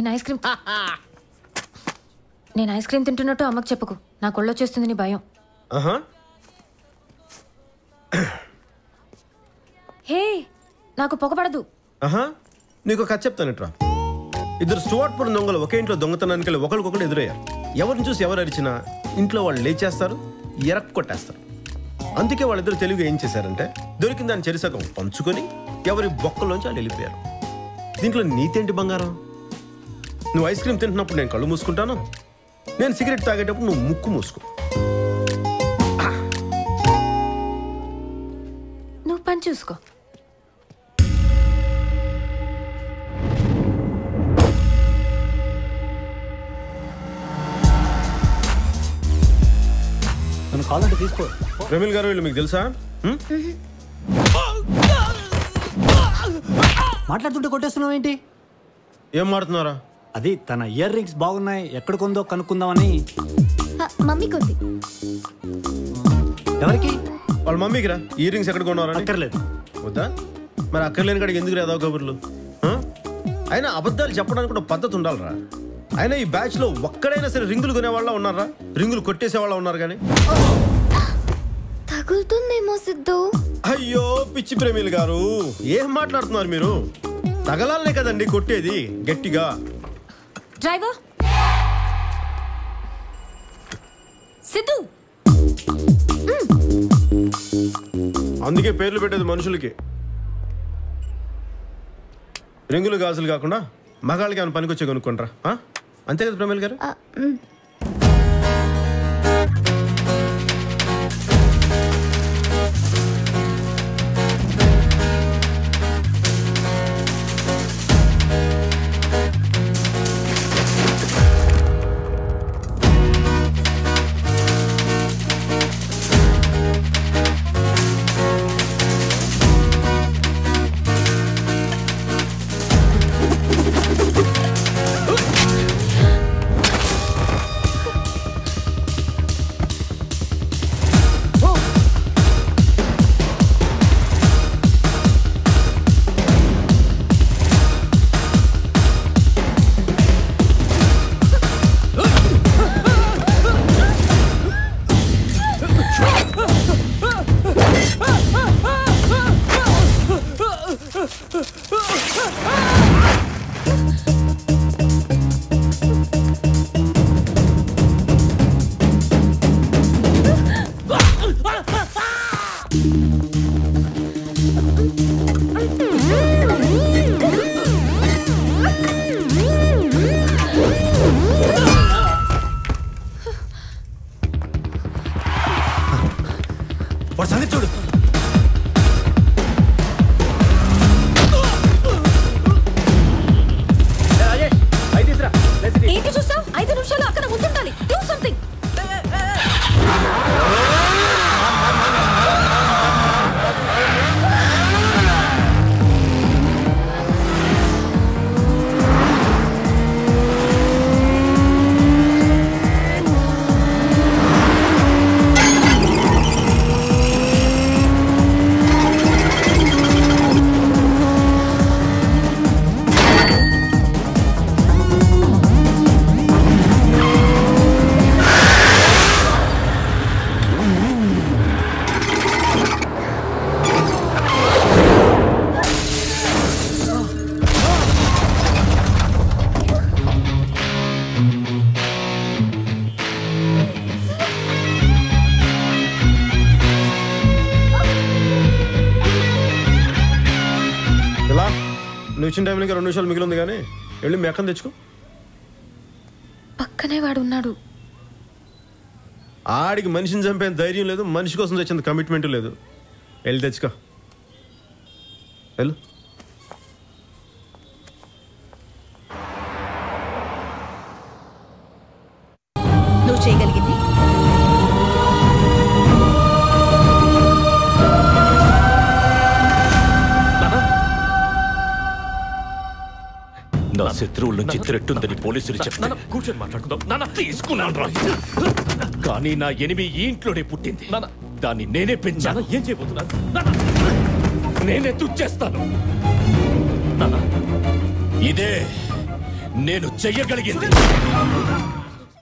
నేను ice cream తింటున్నట్టు అమ్మకు చెప్పుకు. నాకు ఒళ్ళొచ్చేస్తుంది నీ భయం. హే, నాకు పొగపడదు. నీకు కథ చెప్తానట్రా. ఇద్దరు స్టువర్ట్పురం దొంగలు ఒకే ఇంట్లో దొంగతనానికి వెళ్ళి ఒకరికొకరు ఎదురయ్యారు. ఎవరిని చూసి ఎవరు అరిచినా ఇంట్లో వాళ్ళు లేచేస్తారు, ఎరక్కొట్టేస్తారు. అందుకే వాళ్ళిద్దరు తెలివిగా ఏం చేశారంటే దొరికిన దాని చెరిసగం పంచుకొని ఎవరి బొక్కలోంచి వాళ్ళు వెళ్ళిపోయారు. దీంట్లో నీతేంటి బంగారం? నువ్వు ఐస్ క్రీమ్ తింటున్నప్పుడు నేను కళ్ళు మూసుకుంటాను, నేను సిగరెట్ తాగేటప్పుడు నువ్వు ముక్కు మూసుకో. నువ్వు పని చూసుకో. నన్ను కావాలంటే తీసుకో. ప్రమిల్ గారు వీళ్ళు మీకు తెలుసా? మాట్లాడుతుంటే కొట్టేస్తున్నావు ఏంటి? ఏం మాడుతున్నారా? అది తన ఇయర్ రింగ్స్ బాగున్నాయి, ఎక్కడ కొందో కనుక్కుందామని. మమ్మీ కొంది. ఎవరికి? వాళ్ళ మమ్మీకి రా. ఇయర్ రింగ్స్ ఎక్కడ కొన్నారా? అక్కర్లేదు. వద్దా? మరి అక్కర్లేని కాడికి ఎందుకు రాదా కబుర్లు? అయినా అబద్ధాలు చెప్పడానికి కూడా పద్ధతి ఉండాలరా. అయినా ఈ బ్యాచ్ లో ఒక్కడైనా సరే రింగులు కొనేవాళ్ళ ఉన్నారా? రింగులు కొట్టేసేవాళ్ళ ఉన్నారు కానీ. తగులుతుందేమో సిద్ధు. అయ్యో పిచ్చి ప్రేమిలు గారు, ఏం మాట్లాడుతున్నారు మీరు? తగలాలనే కదండి కొట్టేది గట్టిగా. డ్రైవర్ సిద్ధు. అందుకే పేర్లు పెట్టేది మనుషులకి. రింగులు గాజులు కాకుండా మగాళ్ళకి ఏమైనా పనికొచ్చే కొనుక్కుంటారా? అంతే కదా ప్రమేల్ గారు? చూడు. ఏంటి చూస్తావు? 5 నిమిషాలు అక్కడ ఉంటుండాలి. Do something. నువ్వు ఇచ్చిన టైంలో 2 నిమిషాలు మిగిలి ఉంది కానీ వెళ్ళి మీ అక్కని తెచ్చుకో. పక్కనే వాడు ఉన్నాడు. ఆడికి మనిషిని చంపేంత ధైర్యం లేదు, మనిషి కోసం తెచ్చేంత కమిట్మెంట్ లేదు. వెళ్ళి తెచ్చుకో. వెళ్ళు. నువ్వు చేయగలిగింది నా శత్రువుల నుంచి త్రెట్టుందని పోలీసులు చెప్తాను. కూర్చొని మాట్లాడుకుందాం. తీసుకున్నాను కానీ నా ఎనిమి ఈ ఇంట్లోనే పుట్టింది. దాన్ని నేనే పెంచాను. ఏం చేయబోతున్నాను? నేనే తుచ్చేస్తాను. ఇదే నేను చెయ్యగలిగింది